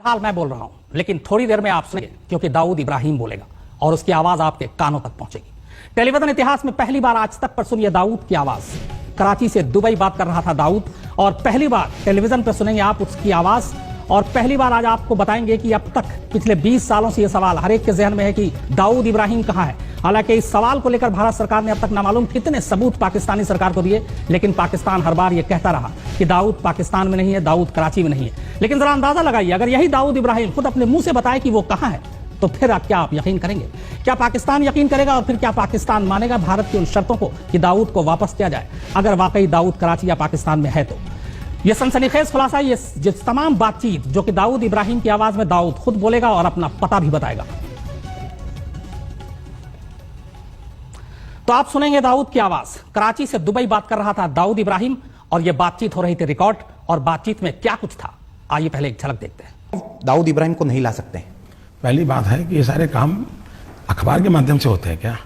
हाल मैं बोल रहा हूं, लेकिन थोड़ी देर में आप सुनिए, क्योंकि दाऊद इब्राहिम बोलेगा और उसकी आवाज आपके कानों तक पहुंचेगी। टेलीविजन इतिहास में पहली बार आज तक पर सुनिए दाऊद की आवाज। कराची से दुबई बात कर रहा था दाऊद, और पहली बार टेलीविजन पर सुनेंगे आप उसकी आवाज। और पहली बार आज आपको बताएंगे कि अब तक पिछले 20 सालों से यह सवाल हर एक के जहन में है कि दाऊद इब्राहिम कहां है। हालांकि इस सवाल को लेकर भारत सरकार ने अब तक नामालूम कितने सबूत पाकिस्तानी सरकार को दिए, लेकिन पाकिस्तान हर बार यह कहता रहा कि दाऊद पाकिस्तान में नहीं है, दाऊद कराची में नहीं है। लेकिन जरा अंदाजा लगाइए, अगर यही दाऊद इब्राहिम खुद अपने मुंह से बताए कि वो कहां है, तो फिर आप यकीन करेंगे? क्या पाकिस्तान यकीन करेगा? और फिर क्या पाकिस्तान मानेगा भारत की उन शर्तों को कि दाऊद को वापस किया जाए, अगर वाकई दाऊद कराची या पाकिस्तान में है? तो यह सनसनीखेज खुलासा, ये तमाम बातचीत जो कि दाऊद इब्राहिम की आवाज में दाऊद खुद बोलेगा और अपना पता भी बताएगा। तो आप सुनेंगे दाऊद की आवाज। कराची से दुबई बात कर रहा था दाऊद इब्राहिम, और यह बातचीत हो रही थी रिकॉर्ड, और बातचीत में क्या कुछ था आइए पहले एक झलक देखते हैं। दाऊद इब्राहिम को नहीं ला सकते। पहली बात है कि ये सारे काम अखबार के माध्यम से होते हैं क्या?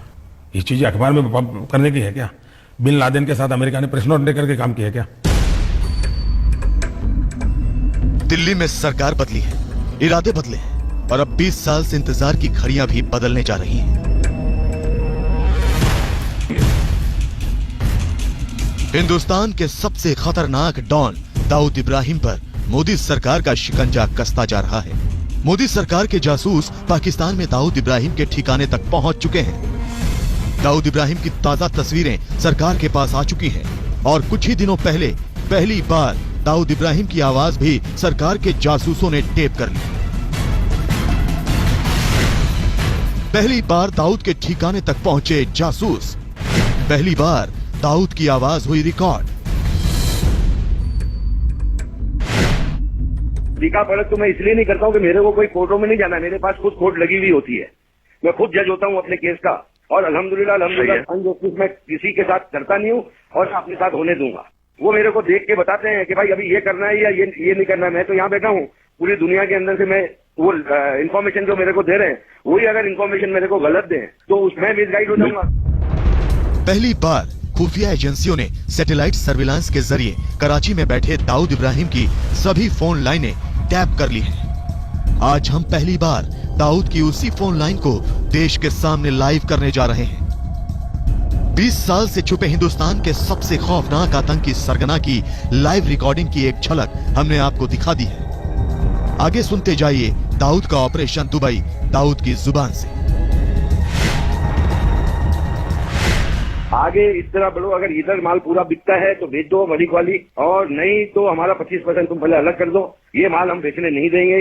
ये चीजें अखबार में करने की है क्या? बिन लादेन के साथ अमेरिका ने प्रेस नोट लेकर के काम किया क्या? दिल्ली में सरकार बदली है, इरादे बदले हैं, और अब 20 साल से इंतजार की घड़ियां भी बदलने जा रही हैं। हिंदुस्तान के सबसे खतरनाक डॉन दाऊद इब्राहिम पर मोदी सरकार का शिकंजा कसता जा रहा है। मोदी सरकार के जासूस पाकिस्तान में दाऊद इब्राहिम के ठिकाने तक पहुंच चुके हैं। दाऊद इब्राहिम की ताजा तस्वीरें सरकार के पास आ चुकी हैं, और कुछ ही दिनों पहले पहली बार दाऊद इब्राहिम की आवाज भी सरकार के जासूसों ने टेप कर ली। पहली बार दाऊद के ठिकाने तक पहुंचे जासूस, पहली बार दाऊद की आवाज हुई रिकॉर्ड। लिखा पढ़त तो मैं इसलिए नहीं करता हूँ कि मेरे को कोई कोर्टों में नहीं जाना है, मेरे पास खुद कोर्ट लगी हुई होती है, मैं खुद जज होता हूँ अपने केस का, और अल्हम्दुलिल्लाह अनजस्टिस मैं किसी के साथ करता नहीं हूँ और अपने साथ होने दूंगा। वो मेरे को देख के बताते हैं कि भाई अभी ये करना है या ये नहीं करना है। मैं तो यहाँ बैठा हूँ, पूरी दुनिया के अंदर से मैं वो इन्फॉर्मेशन जो मेरे को दे रहे हैं, वही अगर इन्फॉर्मेशन मेरे को गलत दें तो उसमें मिसगाइड हो जाऊंगा। पहली बार खुफिया एजेंसियों ने सैटेलाइट सर्विलांस के जरिए कराची में बैठे दाऊद इब्राहिम की सभी फोन लाइनें टैप कर ली हैं। आज हम पहली बार दाऊद की उसी फोन लाइन को देश के सामने लाइव करने जा रहे हैं। 20 साल से छुपे हिंदुस्तान के सबसे खौफनाक आतंकी सरगना की लाइव रिकॉर्डिंग की एक झलक हमने आपको दिखा दी है। आगे सुनते जाइए दाऊद का ऑपरेशन दुबई, दाऊद की जुबान से। आगे इस तरह बढ़ो, अगर इधर माल पूरा बिकता है तो बेच दो मलिक वाली, और नहीं तो हमारा 25% तुम पहले अलग कर दो। ये माल हम बेचने नहीं देंगे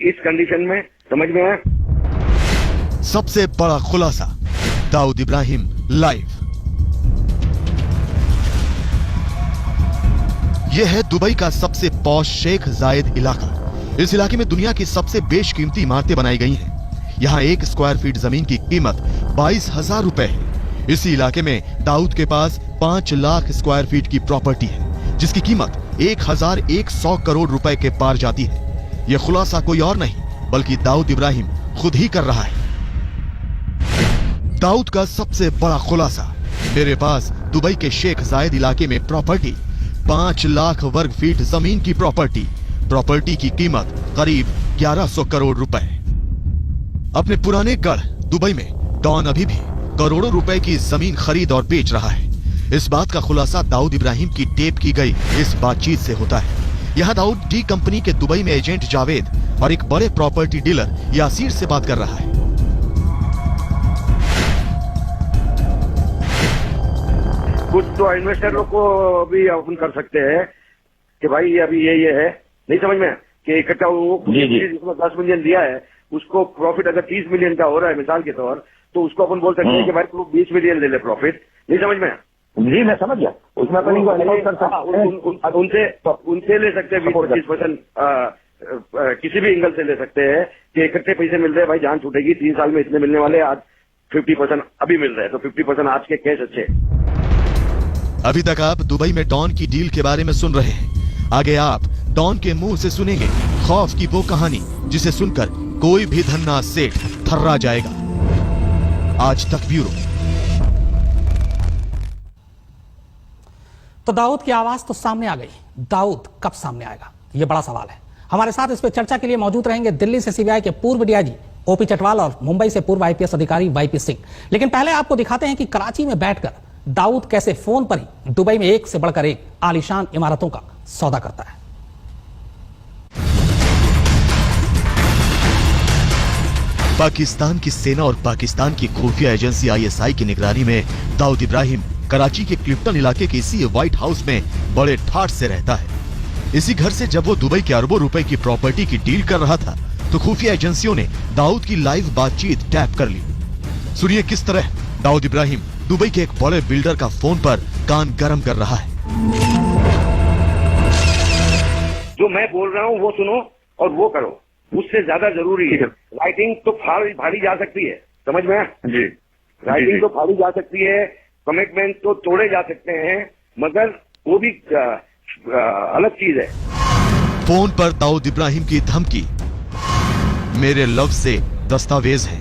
इस कंडीशन में, समझ में आया? सबसे बड़ा खुलासा, दाऊद इब्राहिम लाइव। यह है दुबई का सबसे पॉश शेख जायद इलाका। इस इलाके में दुनिया की सबसे बेशकीमती इमारतें बनाई गई हैं। यहाँ 1 स्क्वायर फीट जमीन की कीमत 22,000 रुपए है। इसी इलाके में दाऊद के पास 5 लाख स्क्वायर फीट की प्रॉपर्टी है, जिसकी कीमत 1,100 करोड़ रुपए के पार जाती है। यह खुलासा कोई और नहीं बल्कि दाऊद इब्राहिम खुद ही कर रहा है। दाऊद का सबसे बड़ा खुलासा, मेरे पास दुबई के शेख जायद इलाके में प्रॉपर्टी, 5 लाख वर्ग फीट जमीन की प्रॉपर्टी की कीमत करीब 1100 करोड़ रुपए। अपने पुराने गढ़ दुबई में डॉन अभी भी करोड़ों रुपए की जमीन खरीद और बेच रहा है। इस बात का खुलासा दाऊद इब्राहिम की टेप की गई इस बातचीत से होता है। यहाँ दाऊद डी कंपनी के दुबई में एजेंट जावेद और एक बड़े प्रॉपर्टी डीलर यासीर से बात कर रहा है। कुछ तो इन्वेस्टरों को भी अपन कर सकते हैं कि भाई ये अभी ये है, नहीं समझ में कि इकट्ठा वो जिसमें 10 मिलियन दिया है, उसको प्रॉफिट अगर 30 मिलियन का हो रहा है मिसाल के तौर, तो उसको अपन बोल सकते हैं कि भाई तू 20 मिलियन ले ले प्रॉफिट, नहीं समझ में? जी मैं समझ गया, उसमें अपन उनसे ले सकते हैं 20-25%, किसी भी एंगल से ले सकते हैं कि इकट्ठे पैसे मिल रहे हैं, भाई जान छूटेगी, 3 साल में इतने मिलने वाले, आज 50% अभी मिल रहे हैं, तो 50% आज के कैश अच्छे। अभी तक आप दुबई में डॉन की डील के बारे में सुन रहे हैं। आगे आप डॉन के मुंह से सुनेंगे खौफ की वो कहानी जिसे सुनकर कोई भी धन्ना सेठ थर्रा जाएगा। आज तक ब्यूरो। तो दाऊद की आवाज तो सामने आ गई, दाऊद कब सामने आएगा, यह बड़ा सवाल है। हमारे साथ इस पर चर्चा के लिए मौजूद रहेंगे दिल्ली से सीबीआई के पूर्व डीआईजी ओपी चटवाल और मुंबई से पूर्व आईपीएस अधिकारी वाईपी सिंह। लेकिन पहले आपको दिखाते हैं कि कराची में बैठकर दाऊद कैसे फोन पर ही दुबई में एक से बढ़कर एक आलीशान इमारतों का सौदा करता है। पाकिस्तान की सेना और पाकिस्तान की खुफिया एजेंसी आईएसआई की निगरानी में दाऊद इब्राहिम कराची के क्लिफ्टन इलाके के इसी व्हाइट हाउस में बड़े ठाठ से रहता है। इसी घर से जब वो दुबई के अरबों रुपए की प्रॉपर्टी की डील कर रहा था तो खुफिया एजेंसियों ने दाऊद की लाइव बातचीत टैप कर ली। सुनिए किस तरह दाऊद इब्राहिम दुबई के एक बड़े बिल्डर का फोन पर कान गरम कर रहा है। जो मैं बोल रहा हूँ वो सुनो और वो करो, उससे ज्यादा जरूरी है। राइटिंग तो फाड़ी जा सकती है, समझ में जी। राइटिंग तो फाड़ी जा सकती है, कमिटमेंट तो तोड़े जा सकते हैं, मगर वो भी अलग चीज है। फोन पर दाऊद इब्राहिम की धमकी, मेरे लफ्ज से दस्तावेज है,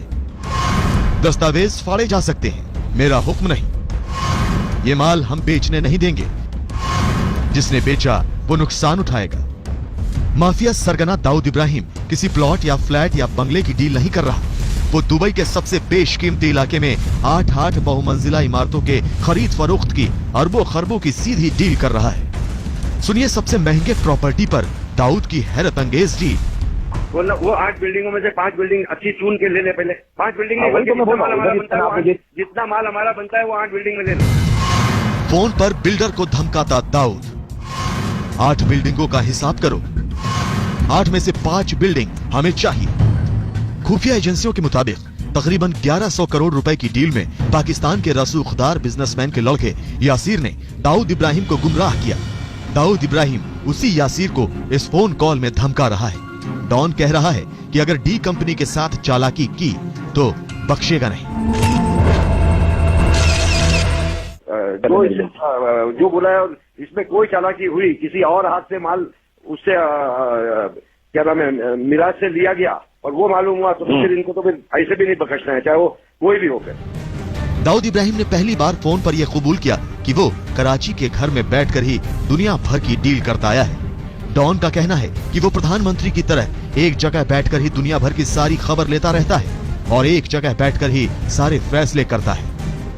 दस्तावेज फाड़े जा सकते हैं, मेरा हुक्म नहीं, ये माल हम बेचने नहीं देंगे, जिसने बेचा वो नुकसान उठाएगा। माफिया सरगना दाऊद इब्राहिम किसी प्लॉट या फ्लैट या बंगले की डील नहीं कर रहा, वो दुबई के सबसे बेशकीमती इलाके में 8 बहुमंजिला इमारतों के खरीद फरोख्त की अरबों खरबों की सीधी डील कर रहा है। सुनिए सबसे महंगे प्रॉपर्टी पर दाऊद की हैरत अंगेज डील। वो 8 बिल्डिंगों में से 5 बिल्डिंग अच्छी चुन के ले ले पहले। 5 बिल्डिंग नहीं, जितना माल हमारा बनता है वो 8 बिल्डिंग में ले लो। फोन पर बिल्डर को धमकाता दाऊद, 8 बिल्डिंगों का हिसाब करो, 8 में से 5 बिल्डिंग हमें चाहिए। खुफिया एजेंसियों के मुताबिक तकरीबन 1100 करोड़ रुपए की डील में पाकिस्तान के रसूखदार बिजनेसमैन के लड़के यासीर ने दाऊद इब्राहिम को गुमराह किया। दाऊद इब्राहिम उसी यासीर को इस फोन कॉल में धमका रहा है। डॉन कह रहा है कि अगर डी कंपनी के साथ चालाकी की तो बख्शेगा नहीं। जो बोला है इसमें कोई चालाकी हुई, किसी और हाथ से माल उससे क्या नाम है मिराज से लिया गया और वो मालूम हुआ तो फिर इनको तो फिर ऐसे भी नहीं बख्शना है, चाहे वो कोई भी हो। फिर दाऊद इब्राहिम ने पहली बार फोन पर यह कबूल किया कि वो कराची के घर में बैठकर ही दुनिया भर की डील करता आया है। डॉन का कहना है कि वो प्रधानमंत्री की तरह एक जगह बैठकर ही दुनिया भर की सारी खबर लेता रहता है और एक जगह बैठकर ही सारे फैसले करता है।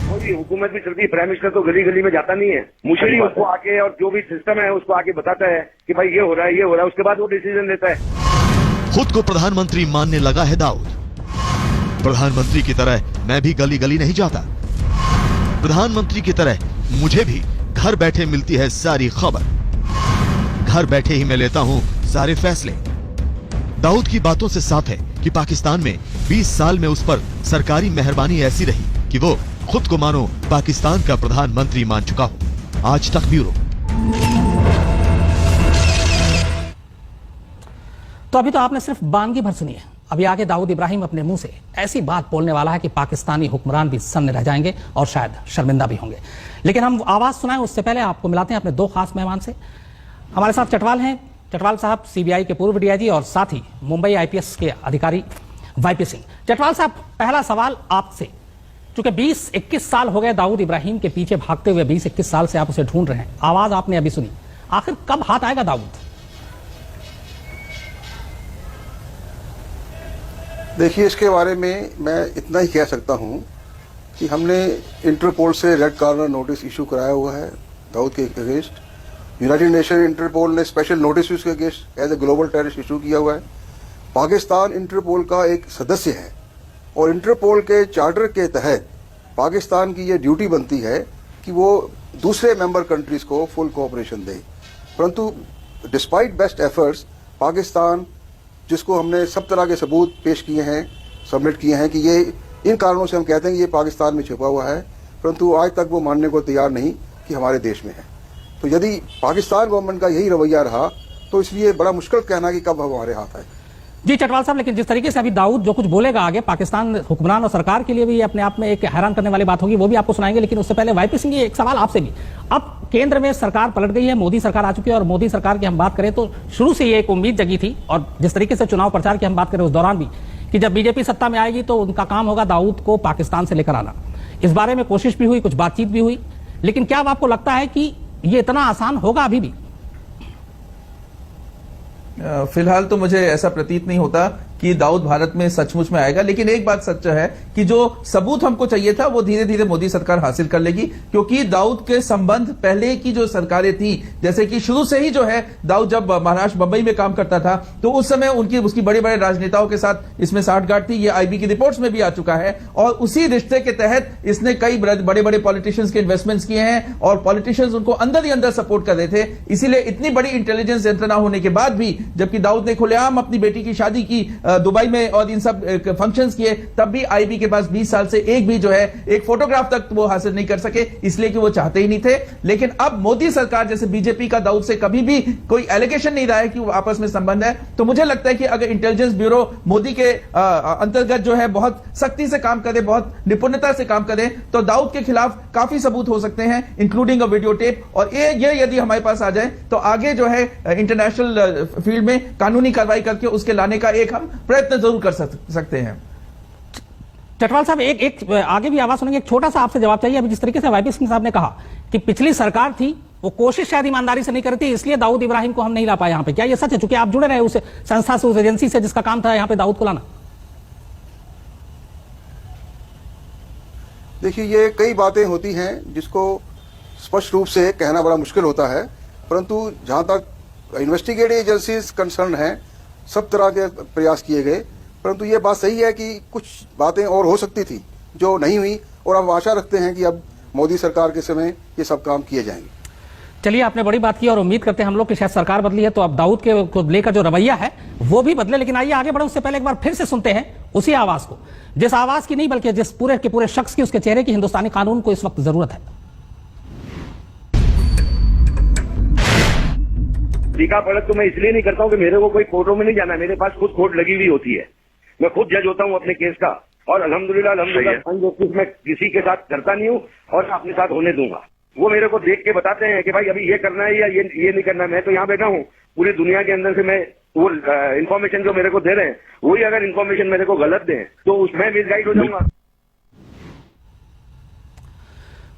हुकूमत भी चलती है, प्राइम मिनिस्टर तो गली गली में जाता नहीं है, मुशरी उसको आके और जो भी सिस्टम है उसको आके बताता है कि भाई ये हो रहा है, ये हो रहा है, उसके बाद वो डिसीजन लेता है। खुद को प्रधानमंत्री मानने लगा है दाऊद। प्रधानमंत्री की तरह मैं भी गली गली नहीं जाता, प्रधानमंत्री की तरह मुझे भी घर बैठे मिलती है सारी खबर, घर बैठे ही मैं लेता हूं सारे फैसले। दाऊद की बातों से साफ है कि पाकिस्तान में 20 साल में उस पर सरकारी मेहरबानी ऐसी रही कि वो खुद को मानो पाकिस्तान का प्रधानमंत्री मान चुका हो। आज तक ब्यूरो। तो अभी तो आपने सिर्फ बानगी भर सुनी है, अभी आगे दाऊद इब्राहिम अपने मुंह से ऐसी बात बोलने वाला है कि पाकिस्तानी हुक्मरान भी सन्न रह जाएंगे और शायद शर्मिंदा भी होंगे। लेकिन हम आवाज सुनाएं उससे पहले आपको मिलाते हैं अपने 2 खास मेहमान से। हमारे साथ चटवाल हैं, चटवाल साहब सीबीआई के पूर्व डीआईजी और साथ ही मुंबई आईपीएस के अधिकारी वाईपी सिंह। चटवाल साहब, पहला सवाल आपसे, चूंकि 20-21 साल हो गए दाऊद इब्राहिम के पीछे भागते हुए, 20-21 साल से आप उसे ढूंढ रहे हैं, आवाज आपने अभी सुनी, आखिर कब हाथ आएगा दाऊद? देखिए, इसके बारे में मैं इतना ही कह सकता हूं कि हमने इंटरपोल से रेड कॉर्नर नोटिस इशू कराया हुआ है दाऊद के अगेंस्ट। यूनाइटेड नेशन इंटरपोल ने स्पेशल नोटिस उसके against as a global terrorist issue किया हुआ है। पाकिस्तान इंटरपोल का एक सदस्य है और इंटरपोल के चार्टर के तहत पाकिस्तान की ये ड्यूटी बनती है कि वो दूसरे मेंबर कंट्रीज को फुल कोऑपरेशन दे। परंतु डिस्पाइट बेस्ट एफर्ट्स पाकिस्तान, जिसको हमने सब तरह के सबूत पेश किए हैं, सबमिट किए हैं कि ये इन कारणों से हम कहते हैं कि ये पाकिस्तान में छुपा हुआ है, परंतु आज तक वो मानने को तैयार नहीं कि हमारे देश में है। तो यदि पाकिस्तान गवर्नमेंट का यही रवैया रहा तो इसलिए बड़ा मुश्किल कहना कि कब हमारे हाथ आए। जी चटवाल साहब, लेकिन जिस तरीके से अभी दाऊद जो कुछ बोलेगा आगे, पाकिस्तान हुक्मरान और सरकार के लिए भी अपने आप में एक हैरान करने वाली बात होगी, वो भी आपको सुनाएंगे। लेकिन उससे पहले वाईपी सिंह, एक सवाल आपसे भी। अब केंद्र में सरकार पलट गई है, मोदी सरकार आ चुकी है, और मोदी सरकार की हम बात करें तो शुरू से ये एक उम्मीद जगी थी, और जिस तरीके से चुनाव प्रचार की हम बात करें उस दौरान भी, कि जब बीजेपी सत्ता में आएगी तो उनका काम होगा दाऊद को पाकिस्तान से लेकर आना। इस बारे में कोशिश भी हुई, कुछ बातचीत भी हुई, लेकिन क्या आपको लगता है कि ये इतना आसान होगा अभी भी? फिलहाल तो मुझे ऐसा प्रतीत नहीं होता कि दाऊद भारत में सचमुच में आएगा, लेकिन एक बात सच है कि जो सबूत हमको चाहिए था वो धीरे धीरे मोदी सरकार हासिल कर लेगी, क्योंकि दाऊद के संबंध पहले की जो सरकारें थी, जैसे कि शुरू से ही जो है दाऊद जब महाराष्ट्र बंबई में काम करता था तो उस समय उसकी बड़े बड़े राजनेताओं के साथ इसमें साठगांठ थी। ये आईबी की रिपोर्ट्स में भी आ चुका है और उसी रिश्ते के तहत इसने कई बड़े बड़े पॉलिटिशियंस के इन्वेस्टमेंट्स किए हैं और पॉलिटिशियंस उनको अंदर ही अंदर सपोर्ट कर रहे थे। इसीलिए इतनी बड़ी इंटेलिजेंस यंत्रणा होने के बाद भी जबकि दाऊद ने खुलेआम अपनी बेटी की शादी की दुबई में और इन सब फंक्शंस किए, तब भी आईबी के पास 20 साल से एक भी जो है एक फोटोग्राफ तक वो हासिल नहीं कर सके, इसलिए कि वो चाहते ही नहीं थे। लेकिन अब मोदी सरकार जैसे बीजेपी का दाऊद से कभी भी कोई एलिगेशन नहीं रहा है कि वो आपस में संबंध है, तो मुझे लगता है कि अगर इंटेलिजेंस ब्यूरो मोदी के अंतर्गत जो है बहुत सख्ती से काम करे, बहुत निपुणता से काम करे, तो दाऊद के खिलाफ काफी सबूत हो सकते हैं, इंक्लूडिंग अ वीडियो टेप। और ये यदि हमारे पास आ जाए तो आगे जो है इंटरनेशनल फील्ड में कानूनी कार्रवाई करके उसके लाने का एक हम प्रयत्न जरूर कर सकते हैं। चटवाल साहब, एक आगे भी आवाज सुनेंगे, एक छोटा सा आपसे जवाब चाहिए। अभी जिस तरीके से वाईपी सिंह साहब ने कहा कि पिछली सरकार थी वो कोशिश शायद ईमानदारी से नहीं करती, इसलिए दाऊद इब्राहिम को हम नहीं ला पाए यहाँ पे, क्या ये सच है? चूंकि आप जुड़े रहे उस संस्था से, उस एजेंसी से जिसका काम था यहाँ पे दाऊद को लाना। देखिए, ये कई बातें होती हैं जिसको स्पष्ट रूप से कहना बड़ा मुश्किल होता है, परंतु जहां तक इन्वेस्टिगेटिव एजेंसीज कंसर्न हैं, सब तरह के प्रयास किए गए, परंतु ये बात सही है कि कुछ बातें और हो सकती थी जो नहीं हुई, और अब आशा रखते हैं कि अब मोदी सरकार के समय ये सब काम किए जाएंगे। चलिए, आपने बड़ी बात की और उम्मीद करते हैं हम लोग कि शायद सरकार बदली है तो अब दाऊद के को लेकर जो रवैया है वो भी बदले। लेकिन आइए आगे बढ़े, उससे पहले एक बार फिर से सुनते हैं उसी आवाज को, जिस आवाज की नहीं बल्कि जिस पूरे के पूरे शख्स की, उसके चेहरे की हिंदुस्तानी कानून को इस वक्त जरूरत है। टीका पलट तो मैं इसलिए नहीं करता हूं कि मेरे को कोई कोर्टों में नहीं जाना है, मेरे पास खुद कोर्ट लगी हुई होती है, मैं खुद जज होता हूं अपने केस का, और अल्हम्दुलिल्लाह अनजस्टिस मैं किसी के साथ करता नहीं हूं और अपने साथ होने दूंगा। वो मेरे को देख के बताते हैं कि भाई अभी ये करना है या ये नहीं करना है। मैं तो यहाँ बैठा हूँ, पूरी दुनिया के अंदर से मैं वो इन्फॉर्मेशन जो मेरे को दे रहे हैं, वही अगर इन्फॉर्मेशन मेरे को गलत दें तो उसमें मिसगाइड हो जाऊंगा।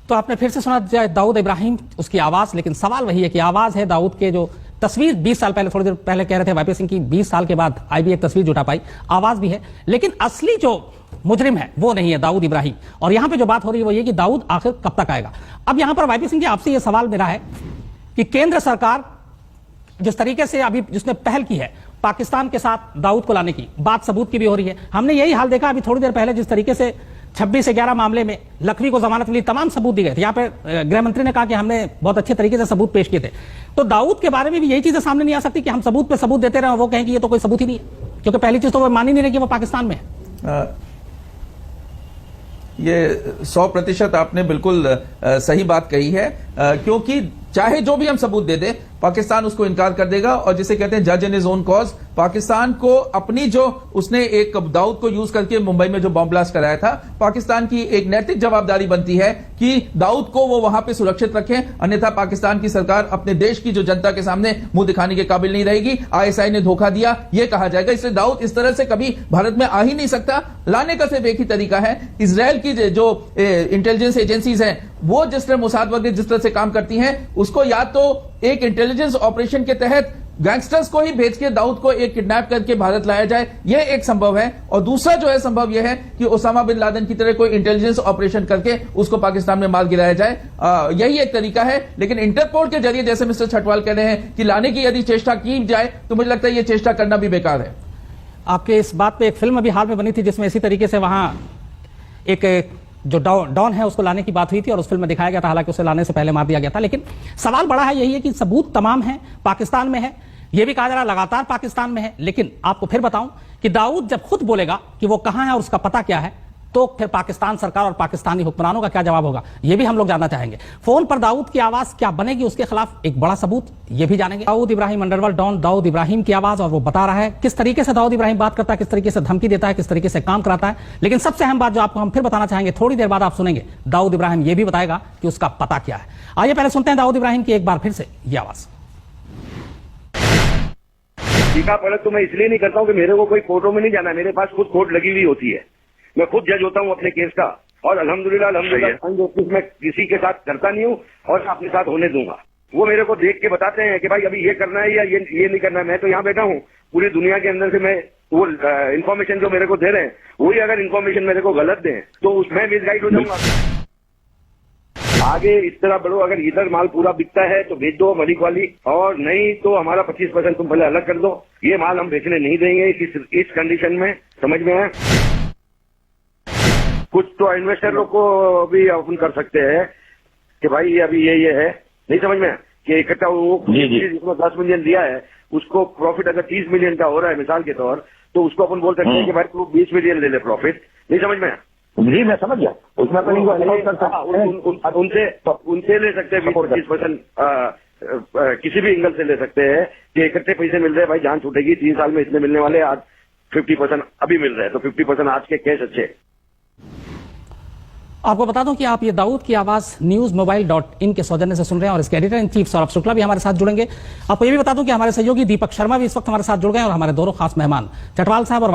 तो आपने फिर से सुना दाऊद इब्राहिम, उसकी आवाज, लेकिन सवाल वही है कि आवाज है दाऊद के जो तस्वीर 20 साल पहले, थोड़ी देर पहले कह रहे थे वाईपी सिंह की 20 साल के बाद आईबी एक तस्वीर जुटा पाई, आवाज भी है, लेकिन असली जो मुजरिम है वो नहीं है दाऊद इब्राहिम। और यहां पे जो बात हो रही है वो ये कि दाऊद आखिर कब तक आएगा। अब यहां पर वाईपी सिंह जी, आपसे ये सवाल मेरा है कि केंद्र सरकार जिस तरीके से अभी जिसने पहल की है पाकिस्तान के साथ दाऊद को लाने की, बात सबूत की भी हो रही है। हमने यही हाल देखा अभी थोड़ी देर पहले, जिस तरीके से 26/11 मामले में लखवी को जमानत मिली, तमाम सबूत दिए गए थे। यहाँ पे गृह मंत्री ने कहा कि हमने बहुत अच्छे तरीके से सबूत पेश किए थे। तो दाऊद के बारे में भी यही चीजें सामने नहीं आ सकती कि हम सबूत पे सबूत देते रहे, वो कहें कि ये तो कोई सबूत ही नहीं है, क्योंकि पहली चीज तो वो मान ही नहीं रहे कि वो पाकिस्तान में है। ये 100% आपने बिल्कुल सही बात कही है, क्योंकि चाहे जो भी हम सबूत दे दे, पाकिस्तान उसको इनकार कर देगा। और जिसे कहते हैं जज in his own cause, Pakistan को अपनी जो उसने एक दाऊद को यूज करके मुंबई में जो बॉम्ब ब्लास्ट कराया था, पाकिस्तान की एक नैतिक जवाबदारी बनती है कि दाऊद को वो वहां पे सुरक्षित रखें, अन्यथा पाकिस्तान की सरकार अपने देश की जो जनता के सामने मुंह दिखाने के काबिल नहीं रहेगी। आईएसआई ने धोखा दिया, ये कहा जाएगा। इसलिए दाऊद इस तरह से कभी भारत में आ ही नहीं सकता। लाने का सिर्फ एक ही तरीका है, इजरायल की जो इंटेलिजेंस एजेंसीज हैं, वो जिस तरह मोसाद वगैरह जिस तरह से काम करती हैं, उसको या तो एक इंटेलिजेंस ऑपरेशन के तहत गैंगस्टर्स को ही भेज के दाऊद को एक किडनैप करके भारत लाया जाए, यह एक संभव है। और दूसरा जो है संभव यह है कि ओसामा बिन लादेन की तरह कोई इंटेलिजेंस ऑपरेशन करके उसको पाकिस्तान में मार गिराया जाए, यही एक तरीका है। लेकिन इंटरपोल के जरिए, जैसे मिस्टर छटवाल कह रहे हैं कि लाने की यदि चेष्टा की जाए, तो मुझे लगता है यह चेष्टा करना भी बेकार है। आपके इस बात पे एक फिल्म अभी हाल में बनी थी जिसमें इसी तरीके से वहां एक जो डॉन है उसको लाने की बात हुई थी और उस फिल्म में दिखाया गया था, हालांकि उसे लाने से पहले मार दिया गया था। लेकिन सवाल बड़ा है यही है कि सबूत तमाम है, पाकिस्तान में है, यह भी कहा जा रहा है लगातार पाकिस्तान में है। लेकिन आपको फिर बताऊं कि दाऊद जब खुद बोलेगा कि वो कहां है और उसका पता क्या है, तो फिर पाकिस्तान सरकार और पाकिस्तानी हुक्मरानों का क्या जवाब होगा, यह भी हम लोग जानना चाहेंगे। फोन पर दाऊद की आवाज क्या बनेगी उसके खिलाफ एक बड़ा सबूत, यह भी जानेंगे। दाऊद इब्राहिम, अंडरवर्ल्ड डॉन दाऊद इब्राहिम की आवाज, और वो बता रहा है किस तरीके से दाऊद इब्राहिम बात करता है, किस तरीके से धमकी देता है, किस तरीके से काम कराता है। लेकिन सबसे अहम बात जो आपको हम फिर बताना चाहेंगे, थोड़ी देर बाद आप सुनेंगे, दाऊद इब्राहिम यह भी बताएगा कि उसका पता क्या है। आइए पहले सुनते हैं दाऊद इब्राहिम की एक बार फिर से ये आवाज। टीका पलट तो मैं इसलिए नहीं करता हूं कि मेरे को कोई कोर्टों में नहीं जाना है, मेरे पास खुद कोर्ट लगी हुई होती है, मैं खुद जज होता हूं अपने केस का, और अल्हम्दुलिल्लाह अनजस्टिस मैं किसी के साथ करता नहीं हूं और अपने साथ होने दूंगा। वो मेरे को देख के बताते हैं कि भाई अभी ये करना है या ये नहीं करना है। मैं तो यहाँ बैठा हूँ, पूरी दुनिया के अंदर से मैं वो इन्फॉर्मेशन जो मेरे को दे रहे हैं, वही अगर इन्फॉर्मेशन मेरे को गलत दें तो उसमें मिसगाइड हो जाऊंगा। आगे इस तरह बढ़ो, अगर इधर माल पूरा बिकता है तो भेज दो मलिक वाली, और नहीं तो हमारा 25% तुम पहले अलग कर दो। ये माल हम बेचने नहीं देंगे इस कंडीशन में, समझ में है। कुछ तो इन्वेस्टर लोग को भी अपन कर सकते हैं कि भाई अभी ये है, नहीं समझ में कि इकट्ठा वो जिसको 10 मिलियन दिया है उसको प्रॉफिट अगर 30 मिलियन का हो रहा है मिसाल के तौर, तो उसको अपन बोल सकते हैं कि भाई तू 20 मिलियन ले ले प्रॉफिट, नहीं समझ में। जी मैं समझ गया, उसमें अपन को अलाउ कर सकते हैं, उनसे ले सकते हैं 25%, किसी भी एंगल से ले सकते हैं कि इकट्ठे पैसे मिल रहे हैं, भाई जान छूटेगी 3 साल में इतने मिलने वाले, आज 50% अभी मिल रहे हैं, तो 50% आज के कैश अच्छे। आपको बता दूं कि आप ये दाऊद की आवाज newsmobile.in के सौजन्य से सुन रहे हैं और इसके editor in chief Saurabh Shukla भी हमारे साथ जुड़ेंगे। आपको ये भी बता दूं कि हमारे सहयोगी दीपक शर्मा भी इस वक्त हमारे साथ जुड़ गए और हमारे दोनों खास मेहमान चटवाल साहब और